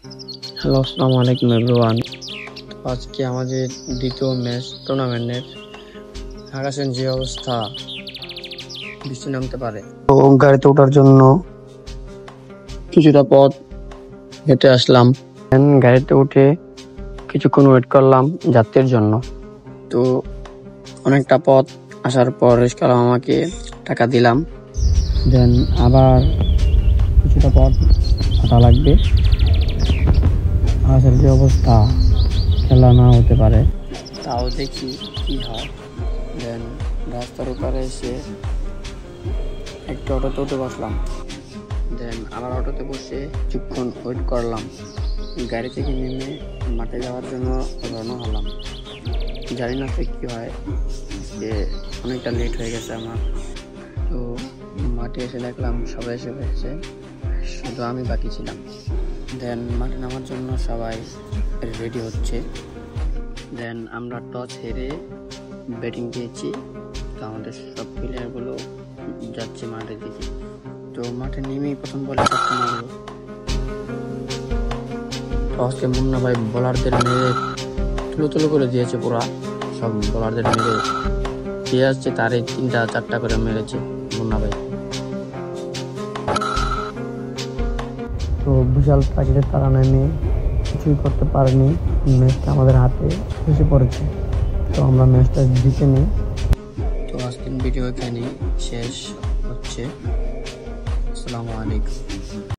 Hello, আসসালামু আলাইকুম everyone. আজকে আমাদের দ্বিতীয় ম্যাচ টুর্নামেন্টের। আকাশের যে অবস্থা, বৃষ্টি নামতে পারে। তো গাড়িতে ওঠার জন্য কিছুটা পথ হেঁটে আসলাম। গাড়িতে উঠে কিছুক্ষণ ওয়েট করলাম যাত্রীর জন্য। তো অনেকটা পথ আসার পর রিস্কাওয়ালা আমাকে টাকা দিলাম। দেন আবার কিছুটা পথ হাঁটা লাগবে। আকাশের যে অবস্থা, খেলা না হতে পারে, তাও দেখি কি হয়। দেন রাস্তার উপরে এসে একটা অটোতে উঠে বসলাম। দেন আবার অটোতে বসে কিছুক্ষণ ওয়েট করলাম। গাড়ি থেকে নেমে মাঠে যাওয়ার জন্য রওনা হলাম। জানি না তো কী হয়, যে অনেকটা লেট হয়ে গেছে আমার। তো মাঠে এসে দেখলাম সবাই এসে গেছে, শুধু আমি বাকি ছিলাম। দেন মাঠে নামার জন্য সবাই রেডি হচ্ছে। দেন আমরা টস হেরে ব্যাটিং পেয়েছি। তো আমাদের সব প্লেয়ারগুলো যাচ্ছে মাঠের দিকে। তো মাঠে নেমেই প্রথম বলে টসকে মুন্না ভাই বোলারদের মেরে তুলো করে দিয়েছে। পুরা সব বোলারদের মেরে যে আসছে তারই 3-4টা করে মেরেছে মুন্না ভাই। তো বিশাল প্রাকৃতিক তারা নেমে কিছুই করতে পারেনি। ম্যাচটা আমাদের হাতে এসে পড়েছে। তো আমরা ম্যাচটা জিতে নিই। তো আজকের ভিডিও এখানে শেষ হচ্ছে। আসসালামু আলাইকুম।